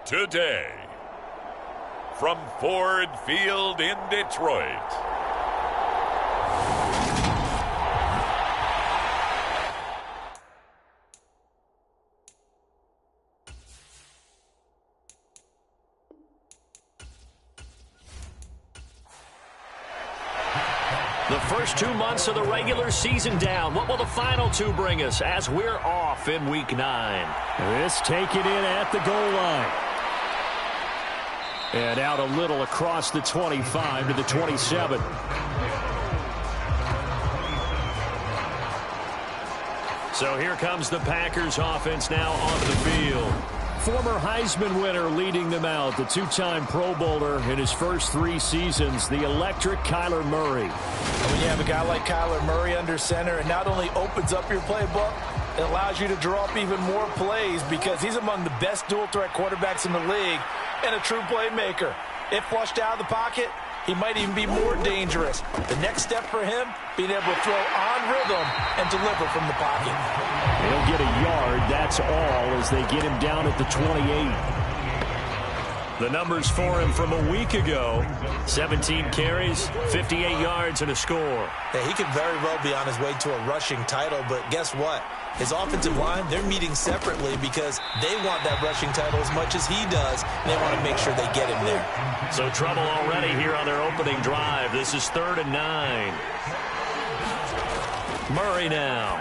Today, from Ford Field in Detroit, the first 2 months of the regular season down. What will the final two bring us as we're off in Week 9? This taken in at the goal line. And out a little across the 25 to the 27. So here comes the Packers offense now onto the field. Former Heisman winner leading them out, the two-time Pro Bowler in his first 3 seasons, the electric Kyler Murray. When you have a guy like Kyler Murray under center, it not only opens up your playbook, it allows you to draw up even more plays because he's among the best dual-threat quarterbacks in the league and a true playmaker. If flushed out of the pocket, he might even be more dangerous. The next step for him, being able to throw on rhythm and deliver from the pocket. He'll get a yard, that's all, as they get him down at the 28. The numbers for him from a week ago: 17 carries, 58 yards, and a score. Yeah, he could very well be on his way to a rushing title, but guess what? His offensive line, they're meeting separately because they want that rushing title as much as he does, and they want to make sure they get him there. So trouble already here on their opening drive. This is 3rd and 9. Murray now.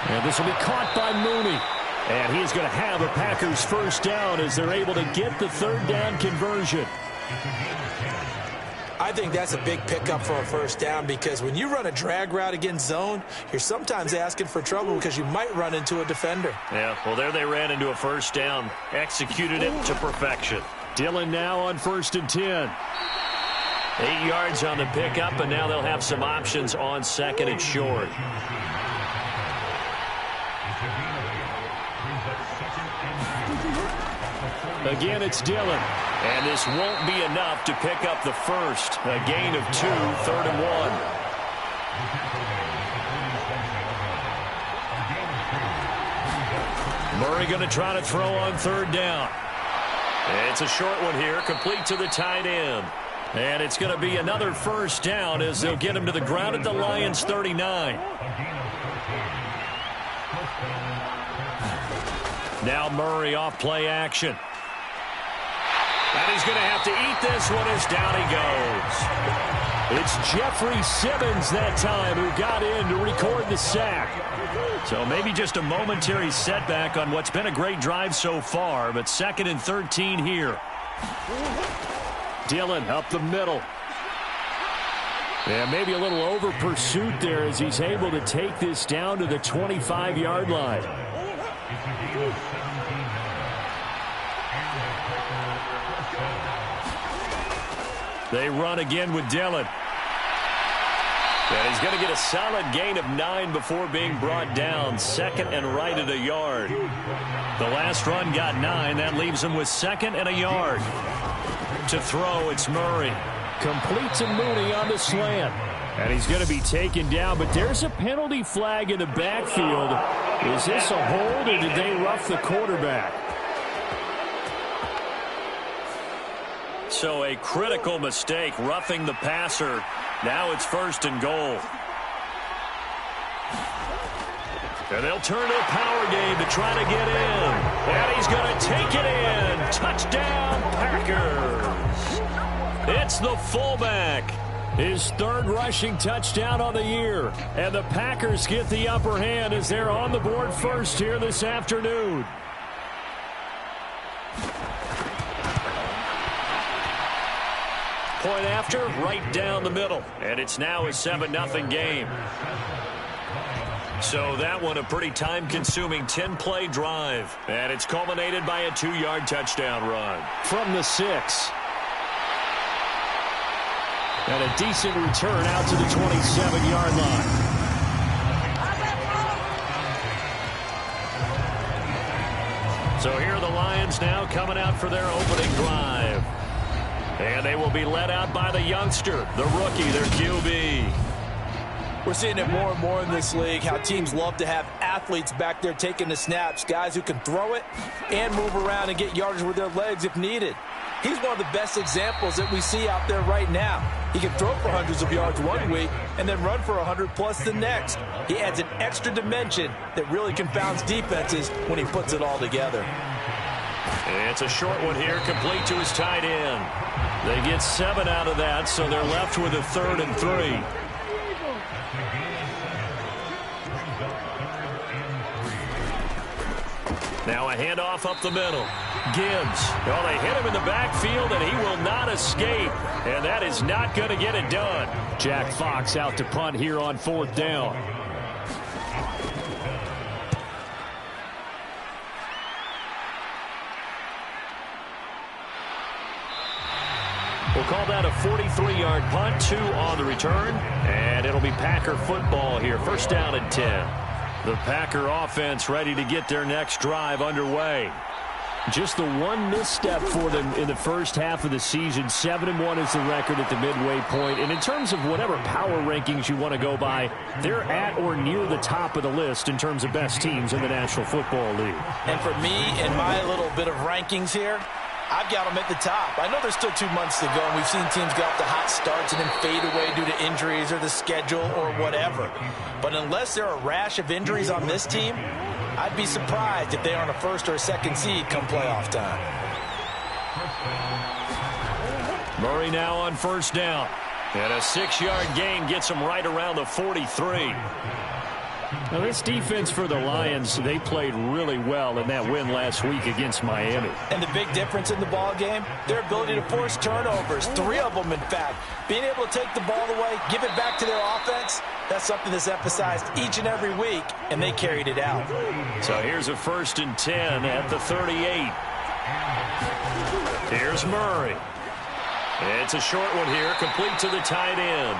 And this will be caught by Mooney. And he's going to have a Packers first down as they're able to get the 3rd down conversion. I think that's a big pickup for a first down because when you run a drag route against zone, you're sometimes asking for trouble because you might run into a defender. Yeah, well, there they ran into a first down. Executed it to perfection. Dillon now on 1st and 10. 8 yards on the pickup, and now they'll have some options on 2nd and short. Again, it's Dillon. And this won't be enough to pick up the first. A gain of 2, 3rd and 1. Murray going to try to throw on 3rd down. It's a short one here, complete to the tight end. And it's going to be another first down as they'll get him to the ground at the Lions' 39. Now Murray off play action. And he's going to have to eat this one as down he goes. It's Jeffrey Simmons that time who got in to record the sack. So maybe just a momentary setback on what's been a great drive so far, but 2nd and 13 here. Dillon up the middle. Yeah, maybe a little over pursuit there as he's able to take this down to the 25-yard line. They run again with Dillon. And he's going to get a solid gain of 9 before being brought down. 2nd and right at a yard. The last run got 9. That leaves him with 2nd and a yard. To throw, it's Murray. Complete to Mooney on the slant. And he's going to be taken down, but there's a penalty flag in the backfield. Is this a hold, or did they rough the quarterback? So a critical mistake, roughing the passer. Now it's 1st and goal. And they'll turn to a power game to try to get in. And he's going to take it in. Touchdown, Packers. It's the fullback. His 3rd rushing touchdown on the year. And the Packers get the upper hand as they're on the board first here this afternoon. Point after, right down the middle. And it's now a 7-0 game. So that one a pretty time-consuming 10-play drive. And it's culminated by a 2-yard touchdown run. From the 6. And a decent return out to the 27-yard line. So here are the Lions now coming out for their opening drive. And they will be led out by the youngster, the rookie, their QB. We're seeing it more and more in this league, how teams love to have athletes back there taking the snaps, guys who can throw it and move around and get yardage with their legs if needed. He's one of the best examples that we see out there right now. He can throw for hundreds of yards one week and then run for 100+ the next. He adds an extra dimension that really confounds defenses when he puts it all together. It's a short one here, complete to his tight end. They get 7 out of that, so they're left with a 3rd and 3. Now a handoff up the middle. Gibbs. Well, they hit him in the backfield, and he will not escape. And that is not going to get it done. Jack Fox out to punt here on 4th down. We'll call that a 43-yard punt, 2 on the return, and it'll be Packer football here. 1st down and 10. The Packer offense ready to get their next drive underway. Just the one misstep for them in the first half of the season. 7-1 is the record at the midway point. And in terms of whatever power rankings you want to go by, they're at or near the top of the list in terms of best teams in the National Football League. And for me, in my little bit of rankings here, I've got them at the top. I know there's still 2 months to go, and we've seen teams get off to hot starts and then fade away due to injuries or the schedule or whatever. But unless there are a rash of injuries on this team, I'd be surprised if they aren't a 1st or a 2nd seed come playoff time. Murray now on 1st down. And a 6-yard gain gets him right around the 43. Now, this defense for the Lions, they played really well in that win last week against Miami. And the big difference in the ball game, their ability to force turnovers, 3 of them, in fact. Being able to take the ball away, give it back to their offense, that's something that's emphasized each and every week, and they carried it out. So here's a 1st and 10 at the 38. Here's Murray. It's a short one here, complete to the tight end.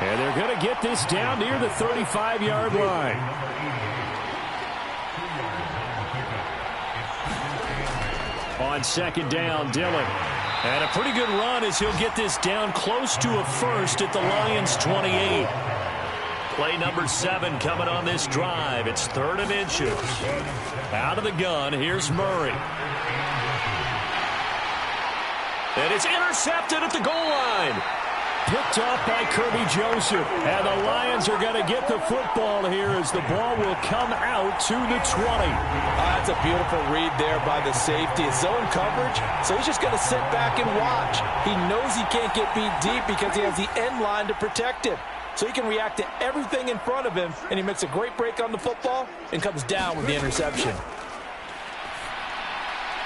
And they're going to get this down near the 35-yard line. On 2nd down, Dillon. And a pretty good run as he'll get this down close to a 1st at the Lions' 28. Play number 7 coming on this drive. It's 3rd and inches. Out of the gun, here's Murray. And it's intercepted at the goal line. Picked off by Kirby Joseph. And the Lions are going to get the football here as the ball will come out to the 20. That's a beautiful read there by the safety. It's zone coverage, so he's just going to sit back and watch. He knows he can't get beat deep because he has the end line to protect him. So he can react to everything in front of him, and he makes a great break on the football and comes down with the interception.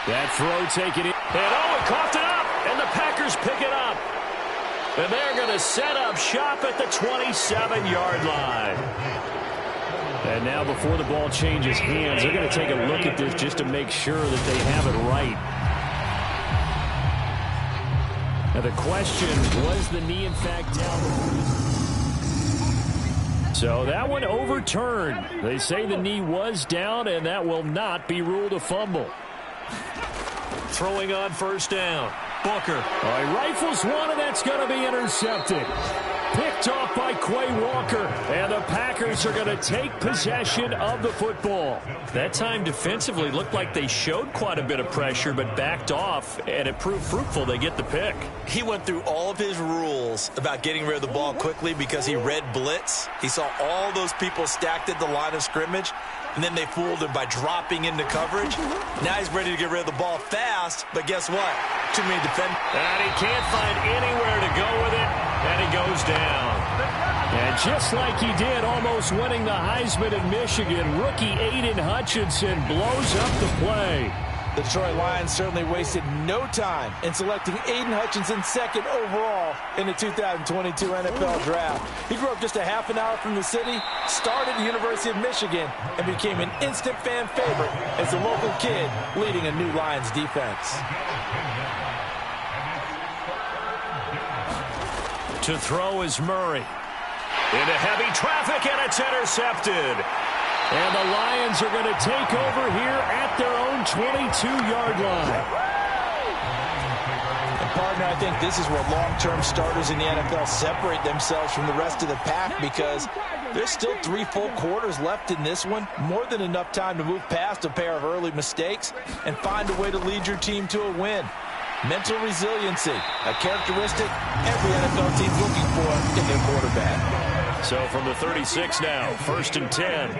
That throw taken in. And it coughed it up, and the Packers pick it up. And they're going to set up shop at the 27-yard line. And now before the ball changes hands, they're going to take a look at this just to make sure that they have it right. Now the question, was the knee in fact down? So that one overturned. They say the knee was down, and that will not be ruled a fumble. Throwing on 1st down. Booker. He rifles one, and that's going to be intercepted. Picked off by Quay Walker, and the Packers are going to take possession of the football. That time defensively looked like they showed quite a bit of pressure, but backed off, and it proved fruitful. They get the pick. He went through all of his rules about getting rid of the ball quickly because he read blitz. He saw all those people stacked at the line of scrimmage, and then they fooled him by dropping into coverage. Now he's ready to get rid of the ball fast, but guess what? Too many defenders. And he can't find anywhere to go with it, and he goes down. And just like he did, almost winning the Heisman in Michigan, rookie Aiden Hutchinson blows up the play. The Detroit Lions certainly wasted no time in selecting Aiden Hutchinson 2nd overall in the 2022 NFL Draft. He grew up just a half an hour from the city, started at the University of Michigan, and became an instant fan favorite as a local kid leading a new Lions defense. To throw is Murray. Into heavy traffic, and it's intercepted. And the Lions are going to take over here at their own 22-yard line. And partner, I think this is where long-term starters in the NFL separate themselves from the rest of the pack, because There's still 3 full quarters left in this one. More than enough time to move past a pair of early mistakes and find a way to lead your team to a win. Mental resiliency, a characteristic every NFL team's looking for in their quarterback. So from the 36 now, 1st and 10.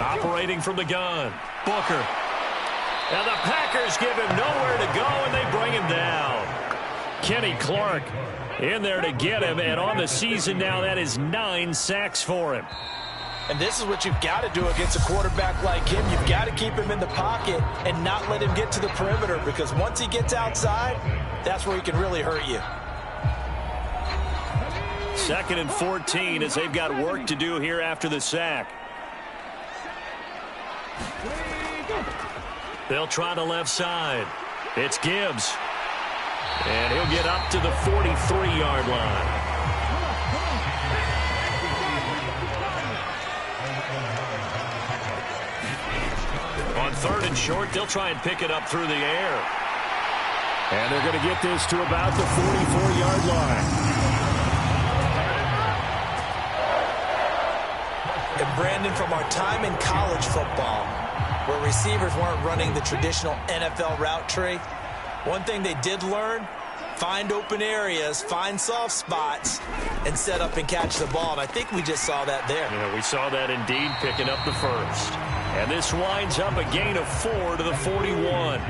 Operating from the gun, Booker. And the Packers give him nowhere to go, and they bring him down. Kenny Clark in there to get him, and on the season now, that is 9 sacks for him. And this is what you've got to do against a quarterback like him. You've got to keep him in the pocket and not let him get to the perimeter, because once he gets outside, that's where he can really hurt you. 2nd and 14 as they've got work to do here after the sack. They'll try the left side. It's Gibbs. And he'll get up to the 43-yard line. On 3rd and short, they'll try and pick it up through the air. And they're going to get this to about the 44-yard line. And Brandon, from our time in college football, where receivers weren't running the traditional NFL route tree, one thing they did learn, find open areas, find soft spots, and set up and catch the ball. And I think we just saw that there. Yeah, we saw that indeed, picking up the first. And this winds up a gain of 4 to the 41.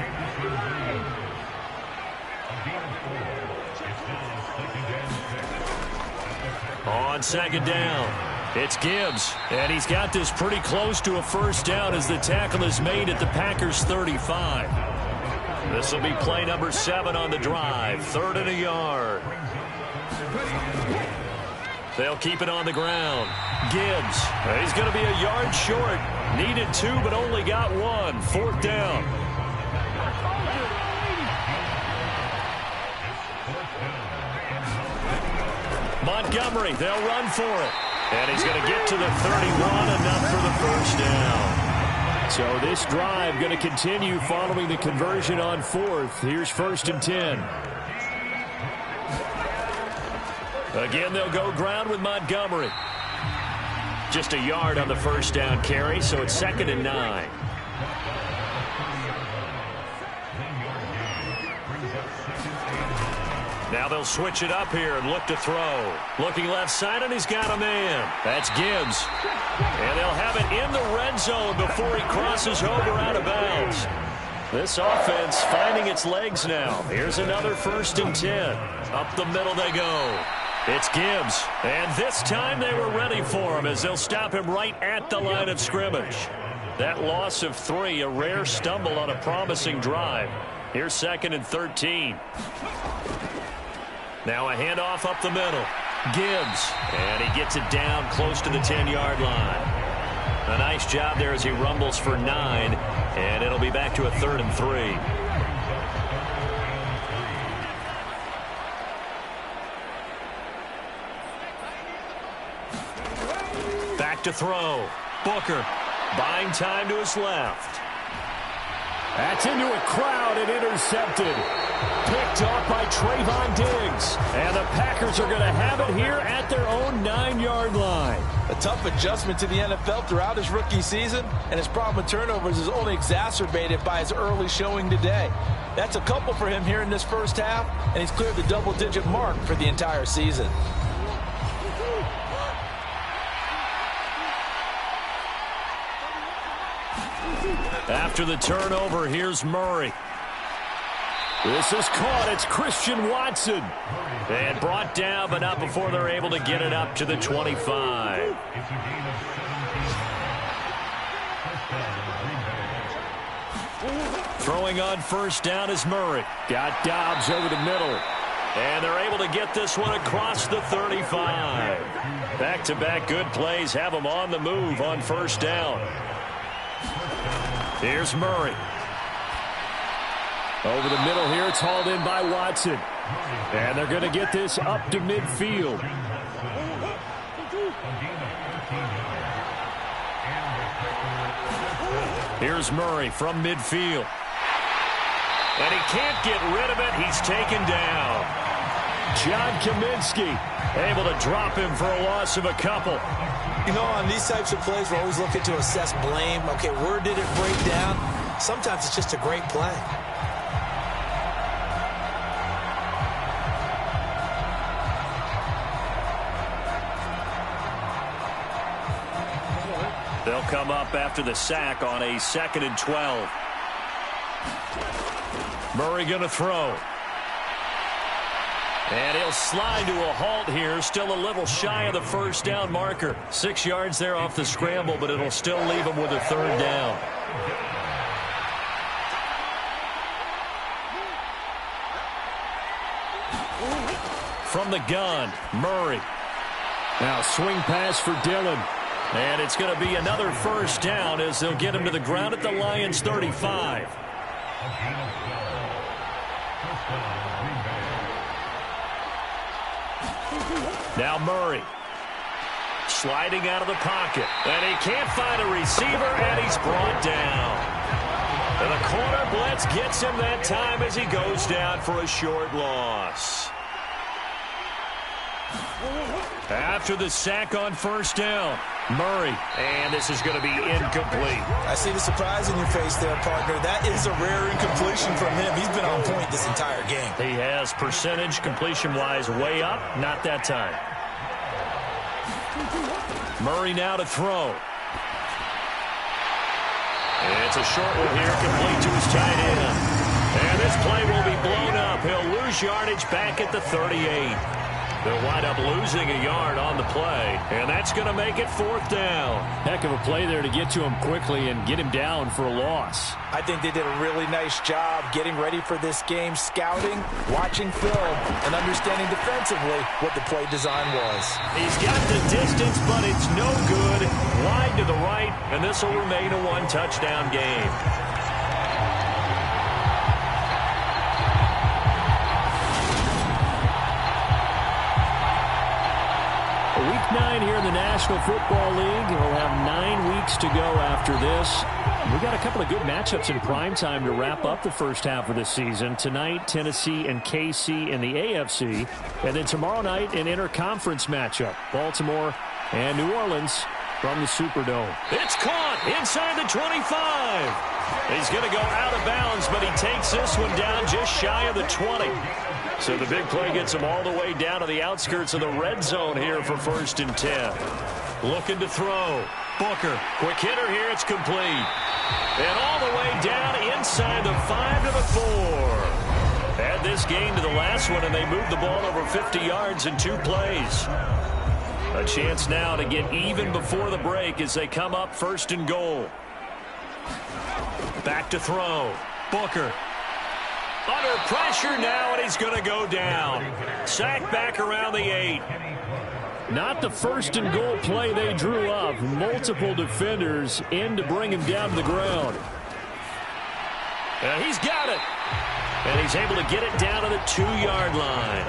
On 2nd down. It's Gibbs, and he's got this pretty close to a first down as the tackle is made at the Packers' 35. This will be play number 7 on the drive, 3rd and a yard. They'll keep it on the ground. Gibbs, he's going to be a yard short. Needed 2, but only got 1. 4th down. Montgomery, they'll run for it. And he's going to get to the 31, enough for the first down. So this drive going to continue following the conversion on 4th. Here's 1st and 10. Again, they'll go ground with Montgomery. Just a yard on the first down carry, so it's 2nd and 9. Now they'll switch it up here and look to throw. Looking left side, and he's got a man. That's Gibbs. And they'll have it in the red zone before he crosses over out of bounds. This offense finding its legs now. Here's another 1st and 10. Up the middle they go. It's Gibbs. And this time they were ready for him as they'll stop him right at the line of scrimmage. That loss of 3, a rare stumble on a promising drive. Here's 2nd and 13. Now a handoff up the middle. Gibbs. And he gets it down close to the 10-yard line. A nice job there as he rumbles for 9. And it'll be back to a 3rd and 3. Back to throw. Booker buying time to his left. That's into a crowd and intercepted. Picked off by Trayvon Diggs. And the Packers are going to have it here at their own 9-yard line. A tough adjustment to the NFL throughout his rookie season, and his problem with turnovers is only exacerbated by his early showing today. That's a couple for him here in this first half, and he's cleared the double-digit mark for the entire season. After the turnover, here's Murray. This is caught. It's Christian Watson. And brought down, but not before they're able to get it up to the 25. Throwing on 1st down is Murray. Got Dobbs over the middle. And they're able to get this one across the 35. Back-to-back good plays have them on the move on 1st down. Here's Murray. Over the middle here, it's hauled in by Watson. And they're going to get this up to midfield. Here's Murray from midfield. And he can't get rid of it. He's taken down. John Kaminsky able to drop him for a loss of a couple. You know, on these types of plays, we're always looking to assess blame. Okay, where did it break down? Sometimes it's just a great play. They'll come up after the sack on a 2nd and 12. Murray going to throw. And he'll slide to a halt here, still a little shy of the first down marker. 6 yards there off the scramble, but it'll still leave him with a 3rd down. From the gun, Murray. Now swing pass for Dillon. And it's going to be another 1st down as they'll get him to the ground at the Lions' 35. Now Murray sliding out of the pocket. And he can't find a receiver, and he's brought down. And the corner blitz gets him that time as he goes down for a short loss. After the sack on 1st down, Murray. And this is going to be incomplete. I see the surprise in your face there, partner. That is a rare incompletion from him. He's been on point this entire game. He has percentage completion-wise way up. Not that time. Murray now to throw. It's a short one here, complete to his tight end. And this play will be blown up. He'll lose yardage back at the 38. They'll wind up losing a yard on the play, and that's going to make it 4th down. Heck of a play there to get to him quickly and get him down for a loss. I think they did a really nice job getting ready for this game, scouting, watching film, and understanding defensively what the play design was. He's got the distance, but it's no good. Wide to the right, and this will remain a 1-touchdown game. Week 9 here in the National Football League. We'll have 9 weeks to go after this. We got a couple of good matchups in prime time to wrap up the first half of the season. Tonight, Tennessee and KC in the AFC. And then tomorrow night, an interconference matchup. Baltimore and New Orleans from the Superdome. It's caught inside the 25. He's going to go out of bounds, but he takes this one down just shy of the 20. So the big play gets him all the way down to the outskirts of the red zone here for 1st and 10. Looking to throw. Booker, quick hitter here, it's complete. And all the way down inside the 5 to the 4. Add this gain to the last one, and they moved the ball over 50 yards in 2 plays. A chance now to get even before the break as they come up 1st and goal. Back to throw. Booker. Under pressure now, and he's going to go down. Sacked back around the 8. Not the 1st and goal play they drew up. Multiple defenders in to bring him down to the ground. And he's got it. And he's able to get it down to the 2-yard line.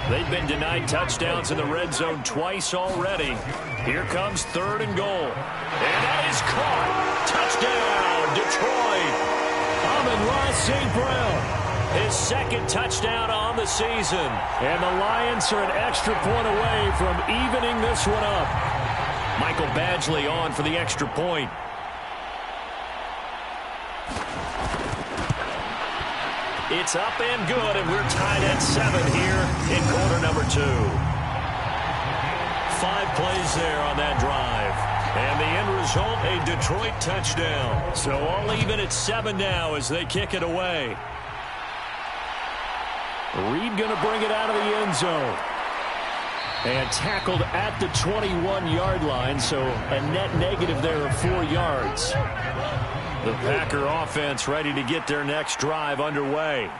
They've been denied touchdowns in the red zone twice already. Here comes 3rd and goal. And that is caught. Touchdown, Detroit. Amon-Ra St. Brown. His 2nd touchdown on the season. And the Lions are an extra point away from evening this one up. Michael Badgley on for the extra point. It's up and good, and we're tied at 7 here in quarter number 2. 5 plays there on that drive. And the end result, a Detroit touchdown. So all even at 7 now as they kick it away. Reed going to bring it out of the end zone. And tackled at the 21-yard line, so a net negative there of 4 yards. The Packer offense ready to get their next drive underway.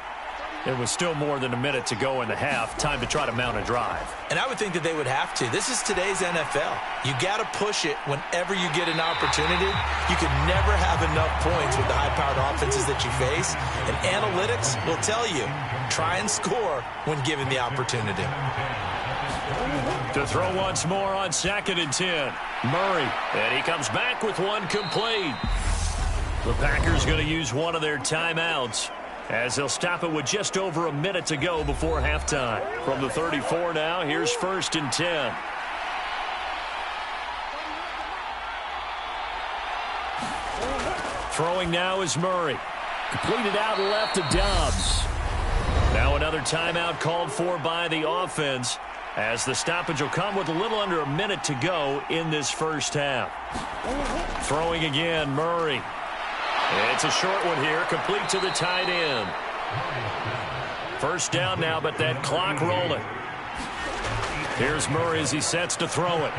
It was still more than a minute to go in the half. Time to try to mount a drive. And I would think that they would have to. This is today's NFL. You got to push it whenever you get an opportunity. You can never have enough points with the high-powered offenses that you face. And analytics will tell you, try and score when given the opportunity. To throw once more on 2nd and 10. Murray. And he comes back with one complete. The Packers going to use one of their timeouts. as they'll stop it with just over a minute to go before halftime. From the 34 now, here's 1st and 10. Throwing now is Murray. Completed out left to Dobbs. Now another timeout called for by the offense, as the stoppage will come with a little under a minute to go in this first half. Throwing again, Murray. It's a short one here, complete to the tight end. First down now, but that clock rolling. Here's Murray as he sets to throw it.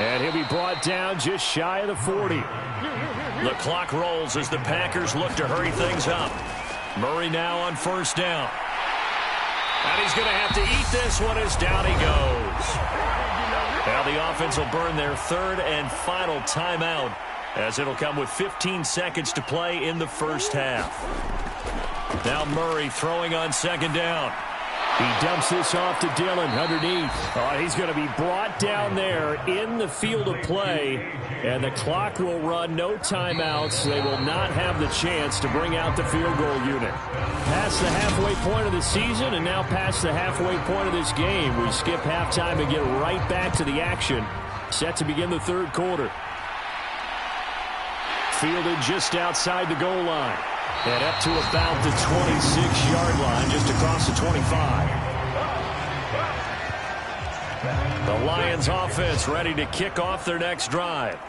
And he'll be brought down just shy of the 40. The clock rolls as the Packers look to hurry things up. Murray now on first down. And he's going to have to eat this one as down he goes. Now the offense will burn their third and final timeout, as it'll come with 15 seconds to play in the first half. Now Murray throwing on second down. He dumps this off to Dillon underneath. He's going to be brought down there in the field of play, and the clock will run, no timeouts. They will not have the chance to bring out the field goal unit. Past the halfway point of the season, and now past the halfway point of this game. We skip halftime and get right back to the action. Set to begin the third quarter. Fielded just outside the goal line. And up to about the 26-yard line, just across the 25. The Lions offense ready to kick off their next drive.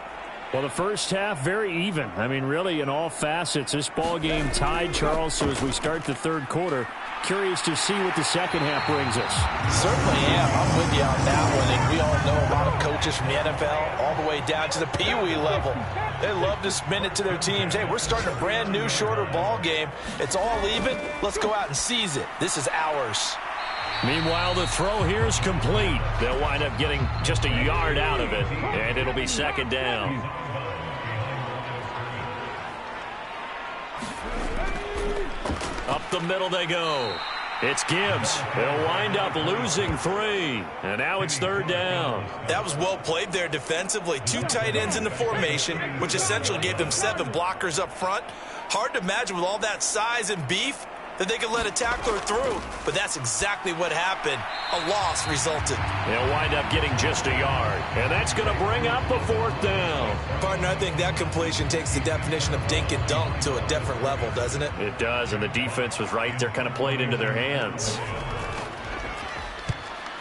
Well, the first half, very even. I mean, really, in all facets, this ball game tied, Charles. So as we start the third quarter, curious to see what the second half brings us. Certainly am. I'm with you on that one. And we all know a lot of coaches from the NFL all the way down to the Pee Wee level. They love to spin it to their teams. Hey, we're starting a brand new, shorter ball game. It's all even. Let's go out and seize it. This is ours. Meanwhile, the throw here is complete. They'll wind up getting just a yard out of it, and it'll be second down. Up the middle they go. It's Gibbs. They'll wind up losing 3. And now it's third down. That was well played there defensively. 2 tight ends in the formation, which essentially gave them 7 blockers up front. Hard to imagine with all that size and beef that they could let a tackler through. But that's exactly what happened. A loss resulted. They'll wind up getting just a yard. And that's going to bring up a fourth down. Partner, I think that completion takes the definition of dink and dunk to a different level, doesn't it? It does, and the defense was right there, kind of played into their hands.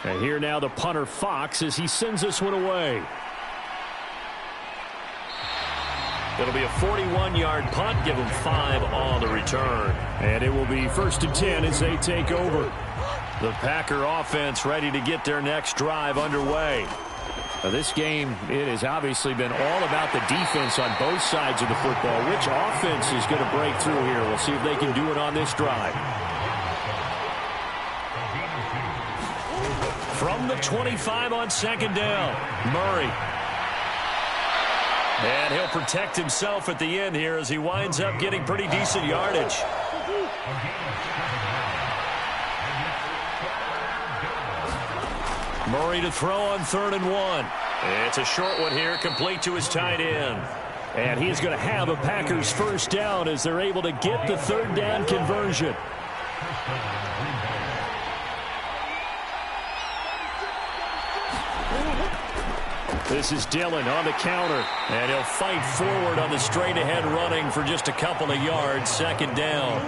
And here now the punter Fox as he sends this one away. It'll be a 41-yard punt, give them 5 on the return. And it will be 1st and 10 as they take over. The Packer offense ready to get their next drive underway. Now this game, it has obviously been all about the defense on both sides of the football. Which offense is going to break through here? We'll see if they can do it on this drive. From the 25 on second down, Murray. And he'll protect himself at the end here as he winds up getting pretty decent yardage. Murray to throw on 3rd and 1. It's a short one here, complete to his tight end. And he's going to have a Packers first down as they're able to get the third down conversion. This is Dillon on the counter, and he'll fight forward on the straight-ahead running for just a couple of yards, second down.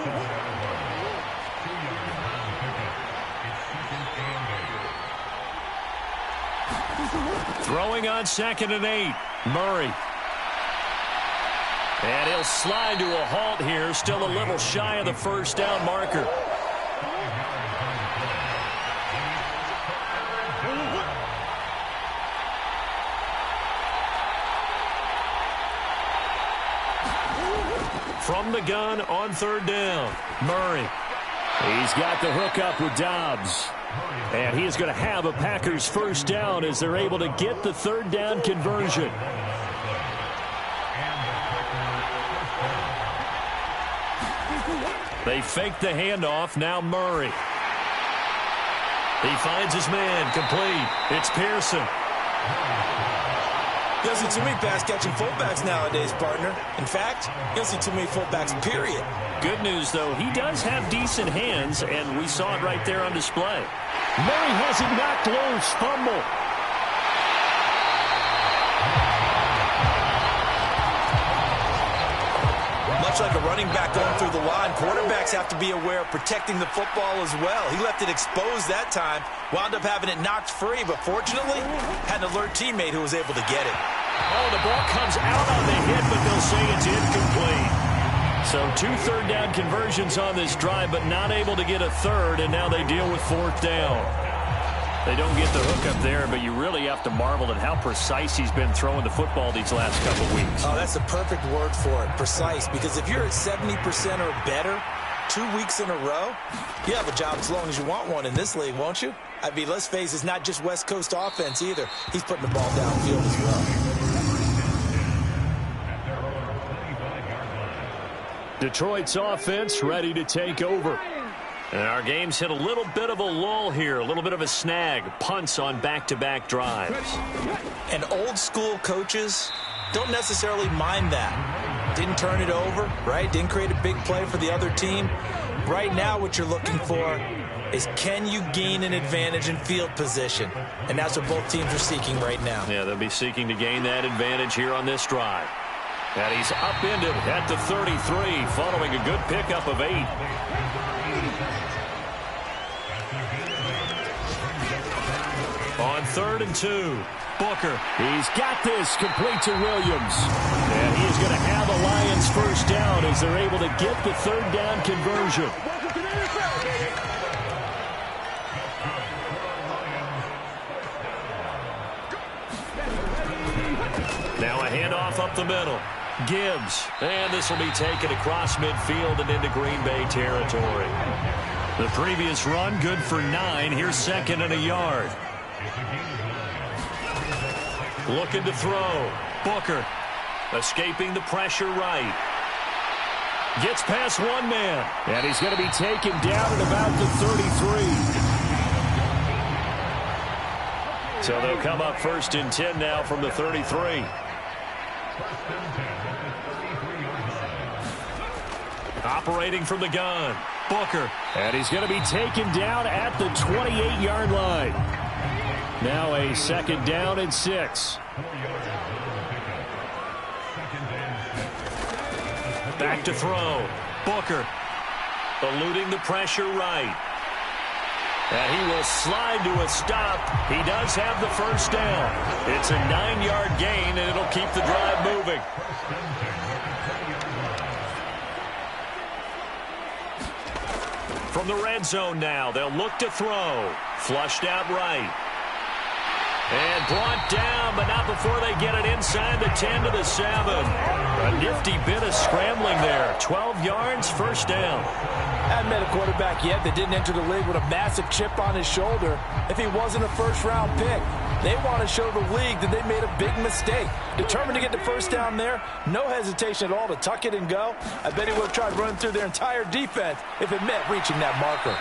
Throwing on 2nd and 8, Murray. And he'll slide to a halt here, still a little shy of the first down marker. From the gun on 3rd down, Murray. He's got the hook up with Dobbs. And he is going to have a Packers first down as they're able to get the third down conversion. They fake the handoff, now Murray. He finds his man, complete. It's Pearson. You don't see too many pass-catching fullbacks nowadays, partner. In fact, you don't see too many fullbacks, period. Good news, though, he does have decent hands, and we saw it right there on display. Murray has it knocked loose. Fumble. Much like a running back going through the line, quarterbacks have to be aware of protecting the football as well. He left it exposed that time, wound up having it knocked free, but fortunately, had an alert teammate who was able to get it. Oh, the ball comes out on the hit, but they'll say it's incomplete. So 2 third-down conversions on this drive, but not able to get a third, and now they deal with 4th down. They don't get the hook up there, but you really have to marvel at how precise he's been throwing the football these last couple weeks. Oh, that's the perfect word for it, precise. Because if you're at 70% or better 2 weeks in a row, you have a job as long as you want one in this league, won't you? I mean, let's face it, it's not just West Coast offense either. He's putting the ball downfield as well. Detroit's offense ready to take over. And our game's hit a little bit of a lull here, a little bit of a snag. Punts on back-to-back drives. And old-school coaches don't necessarily mind that. Didn't turn it over, right? Didn't create a big play for the other team. Right now what you're looking for is, can you gain an advantage in field position? And that's what both teams are seeking right now. Yeah, they'll be seeking to gain that advantage here on this drive. And he's upended at the 33, following a good pickup of 8. On 3rd and 2, Booker. He's got this, complete to Williams. And he's going to have a Lions first down as they're able to get the 3rd down conversion. Now a handoff up the middle. Gibbs. And this will be taken across midfield and into Green Bay territory. The previous run good for 9. Here's 2nd and a yard. Looking to throw. Booker escaping the pressure right. Gets past one man. And he's going to be taken down at about the 33. So they'll come up 1st and 10 now from the 33. Operating from the gun. Booker. And he's going to be taken down at the 28-yard line. Now a 2nd down and 6. Back to throw. Booker eluding the pressure right. And he will slide to a stop. He does have the first down. It's a 9-yard gain, and it'll keep the drive moving. From the red zone now, they'll look to throw. Flushed out right. And brought down, but not before they get it inside the 10 to the 7. A nifty bit of scrambling there. 12 yards, first down. I haven't met a quarterback yet that didn't enter the league with a massive chip on his shoulder if he wasn't a first-round pick. They want to show the league that they made a big mistake. Determined to get the first down there, no hesitation at all to tuck it and go. I bet he would have tried running through their entire defense if it meant reaching that marker.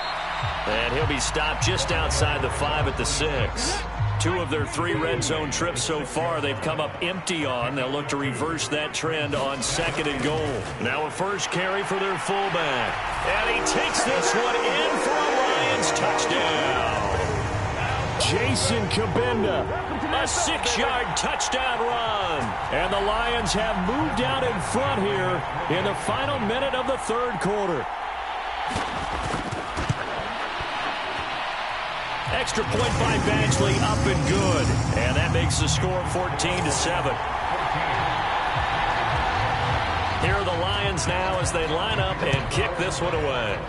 And he'll be stopped just outside the 5 at the 6. 2 of their 3 red zone trips so far they've come up empty on. They'll look to reverse that trend on 2nd and goal. Now a first carry for their fullback. And he takes this one in for a Lions touchdown. Jason Kabinda, a 6-yard touchdown run. And the Lions have moved out in front here in the final minute of the 3rd quarter. Extra point by Badgley, up and good. And that makes the score 14-7. Here are the Lions now as they line up and kick this one away.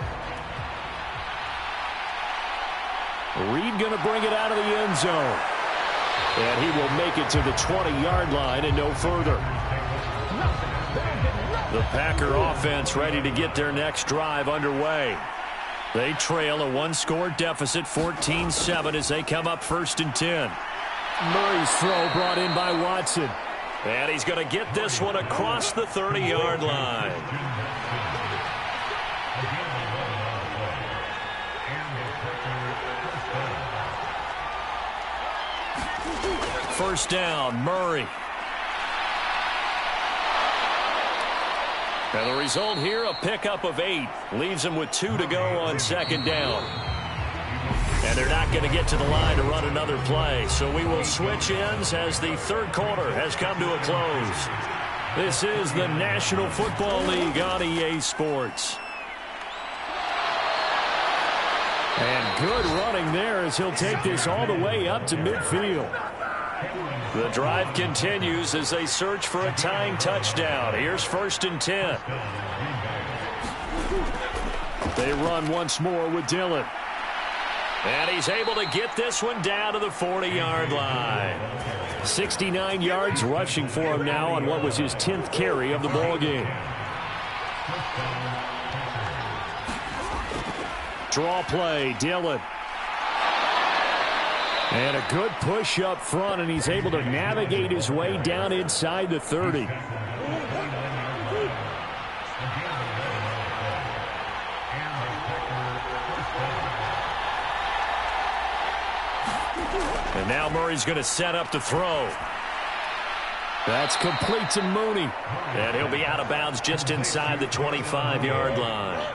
Reed going to bring it out of the end zone. And he will make it to the 20-yard line and no further. The Packer offense ready to get their next drive underway. They trail a 1-score deficit, 14-7, as they come up 1st and 10. Murray's throw brought in by Watson. And he's going to get this one across the 30-yard line. First down, Murray. And the result here, a pickup of 8. Leaves them with 2 to go on second down. And they're not going to get to the line to run another play. So we will switch ends as the third quarter has come to a close. This is the National Football League on EA Sports. And good running there as he'll take this all the way up to midfield. The drive continues as they search for a tying touchdown. Here's 1st and 10. They run once more with Dillon. And he's able to get this one down to the 40-yard line. 69 yards rushing for him now on what was his 10th carry of the ball game. Draw play, Dillon. And a good push up front, and he's able to navigate his way down inside the 30. And now Murray's going to set up to throw. That's complete to Mooney. And he'll be out of bounds just inside the 25-yard line.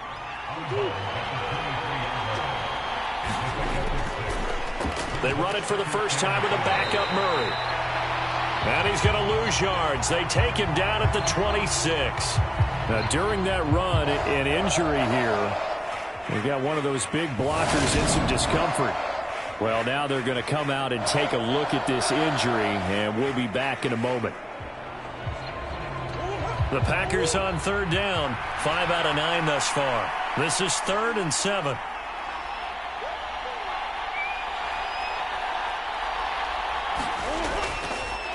They run it for the first time with a backup Murray. And he's going to lose yards. They take him down at the 26. Now, during that run, an injury here. We've got one of those big blockers in some discomfort. Well, now they're going to come out and take a look at this injury, and we'll be back in a moment. The Packers on third down. 5 out of 9 thus far. This is 3rd and 7.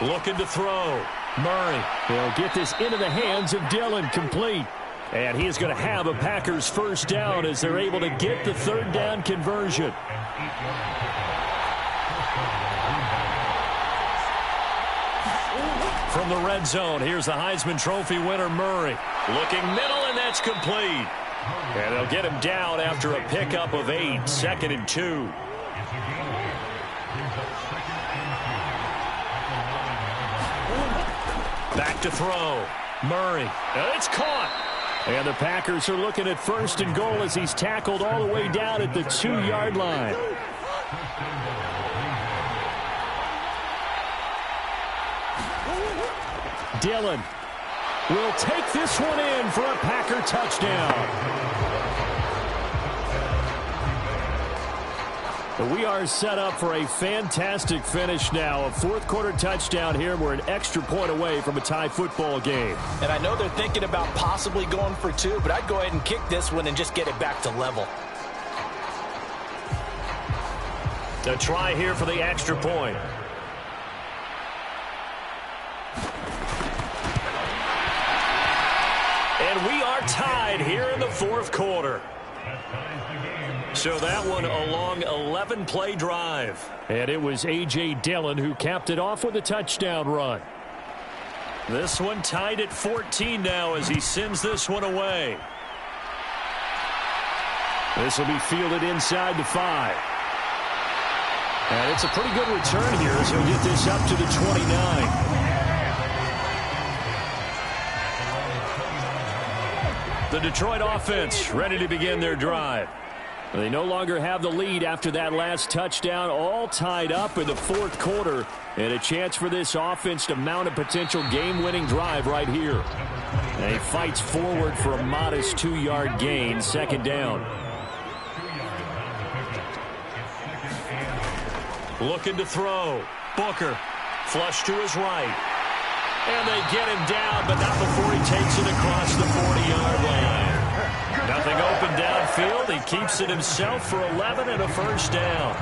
Looking to throw. Murray. They'll get this into the hands of Dillon, complete. And he is going to have a Packers first down as they're able to get the third down conversion. From the red zone, here's the Heisman Trophy winner, Murray. Looking middle, and that's complete. And they'll get him down after a pickup of 8, 2nd and 2. Back to throw. Murray. It's caught. And the Packers are looking at 1st and goal as he's tackled all the way down at the 2-yard line. Dillon will take this one in for a Packer touchdown. We are set up for a fantastic finish now. A 4th quarter touchdown here. We're an extra point away from a tie football game. And I know they're thinking about possibly going for 2, but I'd go ahead and kick this one and just get it back to level. A try here for the extra point. And we are tied here in the 4th quarter. So that one a long 11-play drive. And it was A.J. Dillon who capped it off with a touchdown run. This one tied at 14 now as he sends this one away. This will be fielded inside the 5. And it's a pretty good return here as he'll get this up to the 29. The Detroit offense ready to begin their drive. They no longer have the lead after that last touchdown, all tied up in the 4th quarter, and a chance for this offense to mount a potential game-winning drive right here. And he fights forward for a modest 2-yard gain, 2nd down. Looking to throw. Booker, flush to his right. And they get him down, but not before he takes it across the 40-yard line. Nothing open downfield. He keeps it himself for 11 and a first down.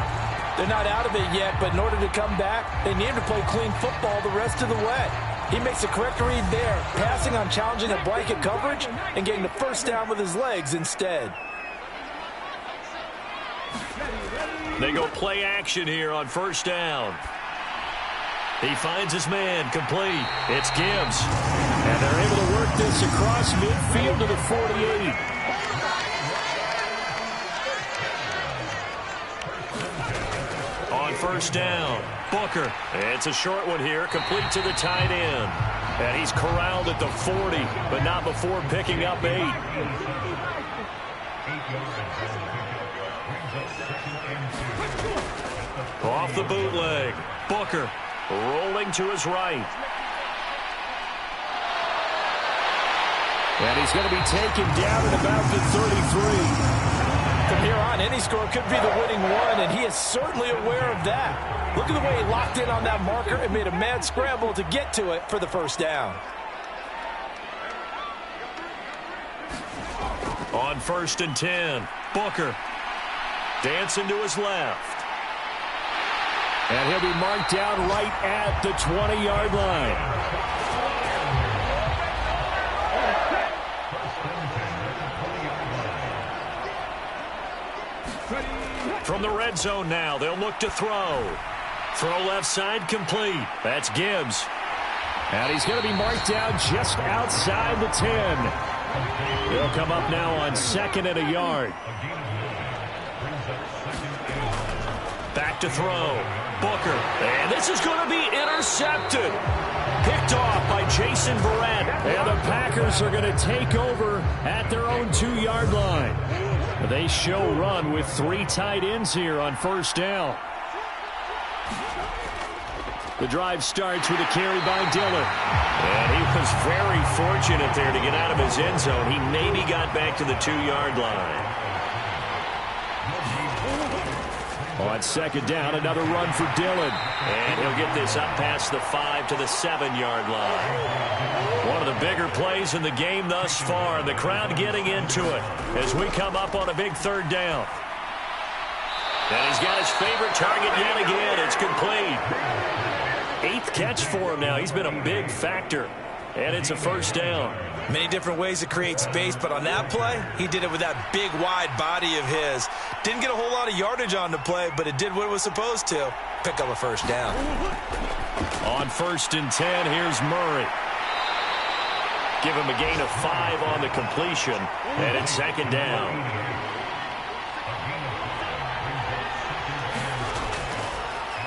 They're not out of it yet, but in order to come back, they need to play clean football the rest of the way. He makes a correct read there, passing on challenging a blanket coverage and getting the first down with his legs instead. They go play action here on first down. He finds his man, complete. It's Gibbs. And they're able to work this across midfield to the 48. On first down, Booker. It's a short one here, complete to the tight end. And he's corralled at the 40, but not before picking up 8. Off the bootleg. Booker rolling to his right. And he's going to be taken down at about the 33. From here on, any score could be the winning one, and he is certainly aware of that. Look at the way he locked in on that marker and made a mad scramble to get to it for the first down. On 1st and 10, Booker dancing to his left. And he'll be marked down right at the 20-yard line. From the red zone now, they'll look to throw. Throw left side complete. That's Gibbs. And he's going to be marked down just outside the 10. He'll come up now on 2nd and a yard. Back to throw. Booker. And this is going to be intercepted. Picked off by Jason Verrett. And the Packers are going to take over at their own 2-yard line. They show run with 3 tight ends here on 1st down. The drive starts with a carry by Dillon. And he was very fortunate there to get out of his end zone. He maybe got back to the 2-yard line. On 2nd down, another run for Dillon. And he'll get this up past the 5 to the 7-yard line. One of the bigger plays in the game thus far. The crowd getting into it as we come up on a big 3rd down. And he's got his favorite target yet again. It's complete. 8th catch for him now. He's been a big factor. And it's a 1st down. Many different ways to create space, but on that play, he did it with that big, wide body of his. Didn't get a whole lot of yardage on the play, but it did what it was supposed to. Pick up a 1st down. On 1st and 10, here's Murray. Give him a gain of 5 on the completion, and it's 2nd down.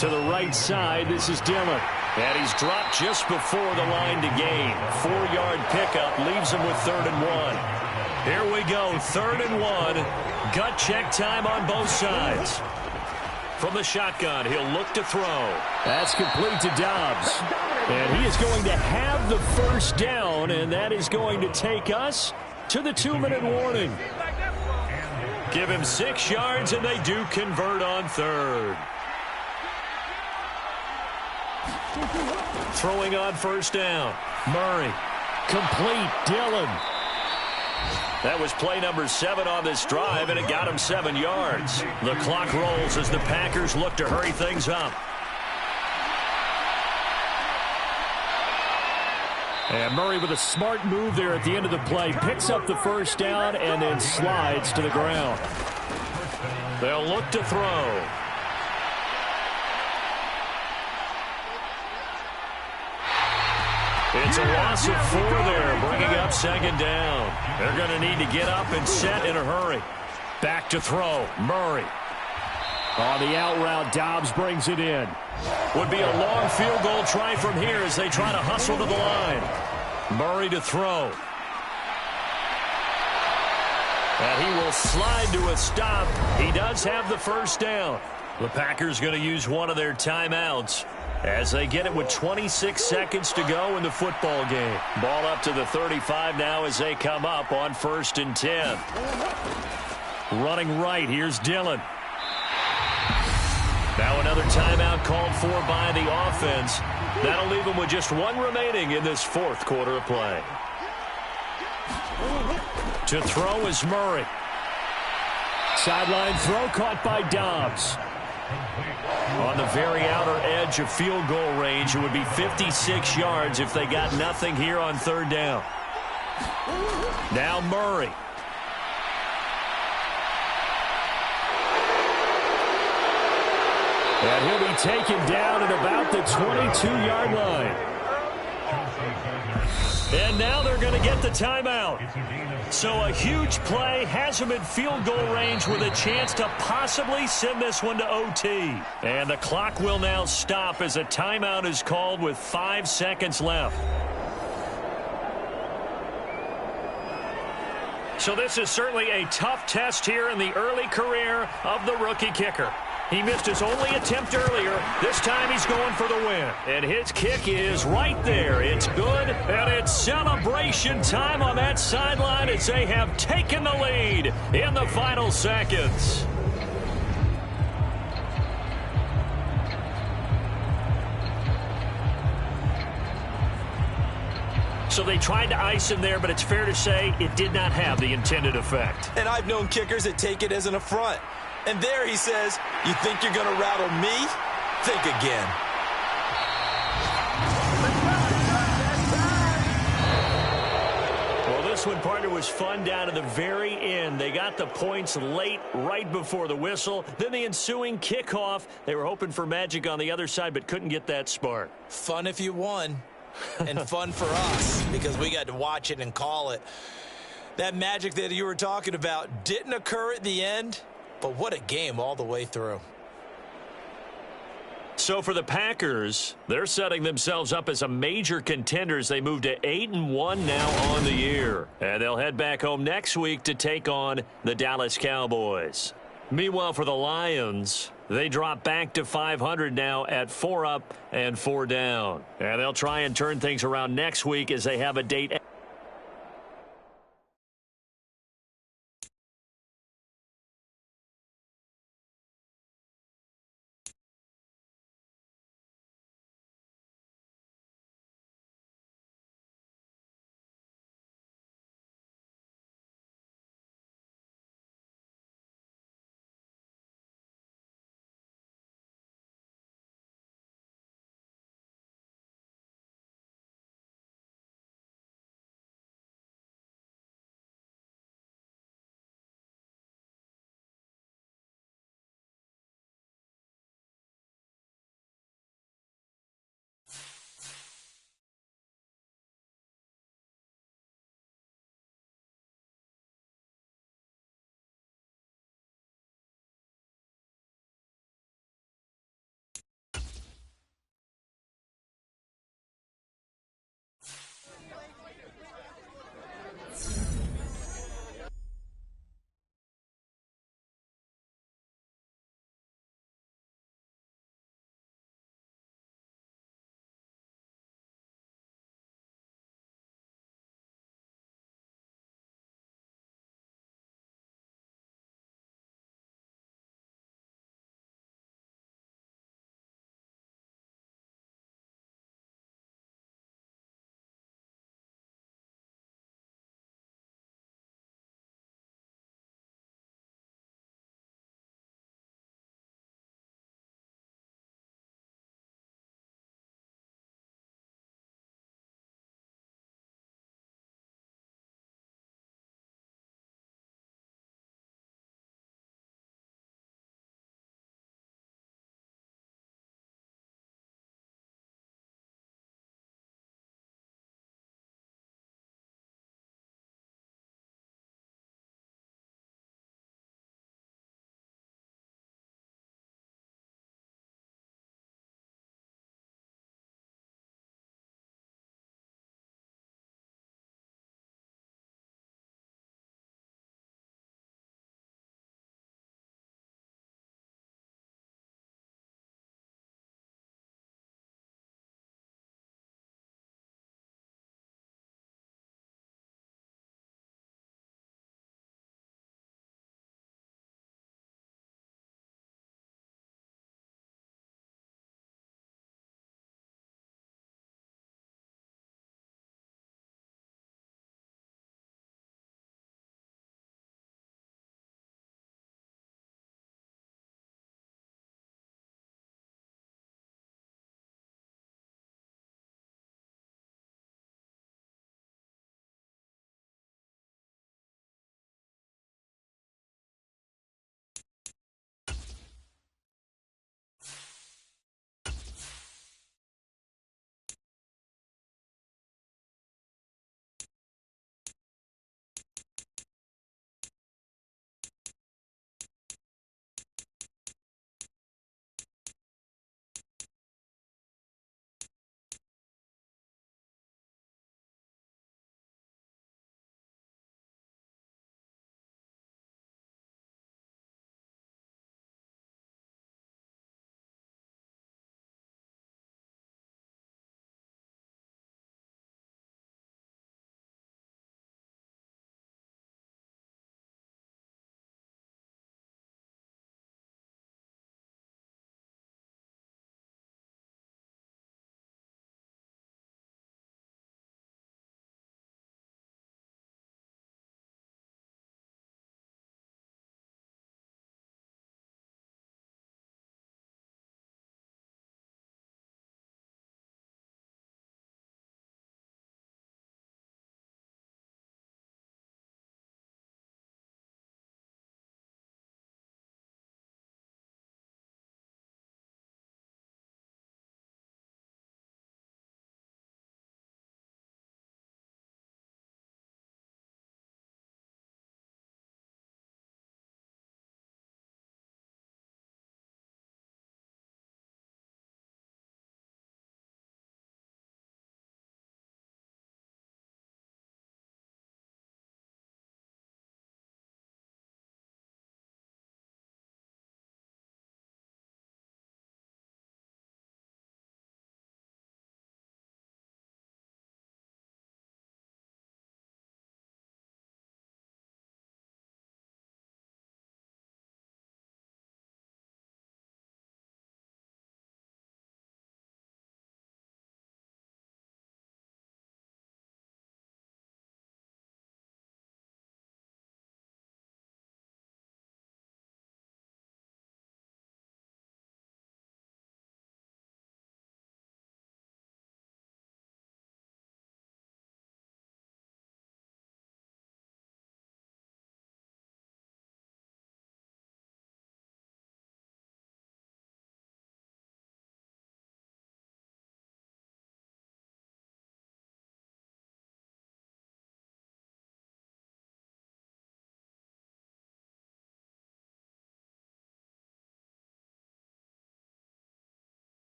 To the right side, this is Dillon. And he's dropped just before the line to gain. 4-yard pickup leaves him with 3rd and 1. Here we go, 3rd and 1. Gut check time on both sides. From the shotgun, he'll look to throw. That's complete to Dobbs. And he is going to have the 1st down, and that is going to take us to the 2-minute warning. Give him 6 yards, and they do convert on 3rd. Throwing on 1st down. Murray. Complete. Dillon. That was play number 7 on this drive, and it got him 7 yards. The clock rolls as the Packers look to hurry things up. And Murray with a smart move there at the end of the play. Picks up the 1st down and then slides to the ground. They'll look to throw. It's a loss of 4 there, bringing up 2nd down. They're going to need to get up and set in a hurry. Back to throw. Murray. On the out route, Dobbs brings it in. Would be a long field goal try from here as they try to hustle to the line. Murray to throw. And he will slide to a stop. He does have the 1st down. The Packers going to use one of their timeouts as they get it with 26 seconds to go in the football game. Ball up to the 35 now as they come up on 1st and 10. Running right, here's Dillon. Now another timeout called for by the offense. That'll leave them with just 1 remaining in this 4th quarter of play. To throw is Murray. Sideline throw caught by Dobbs. On the very outer edge of field goal range, it would be 56 yards if they got nothing here on 3rd down. Now Murray. And he'll be taken down at about the 22-yard line. And now they're going to get the timeout. So a huge play has him in field goal range with a chance to possibly send this one to OT. And the clock will now stop as a timeout is called with 5 seconds left. So this is certainly a tough test here in the early career of the rookie kicker. He missed his only attempt earlier. This time he's going for the win. And his kick is right there. It's good, and it's celebration time on that sideline as they have taken the lead in the final seconds. So they tried to ice him there, but it's fair to say it did not have the intended effect. And I've known kickers that take it as an affront. And there he says, you think you're going to rattle me? Think again. Well, this one, partner, was fun down to the very end. They got the points late, right before the whistle. Then the ensuing kickoff. They were hoping for magic on the other side, but couldn't get that spark. Fun if you won. And fun for us because we got to watch it and call it. That magic that you were talking about didn't occur at the end, but what a game all the way through. So for the Packers, they're setting themselves up as a major contender as they move to 8-1 now on the year. And they'll head back home next week to take on the Dallas Cowboys. Meanwhile, for the Lions, they drop back to 500 now at 4 up and 4 down. And they'll try and turn things around next week as they have a date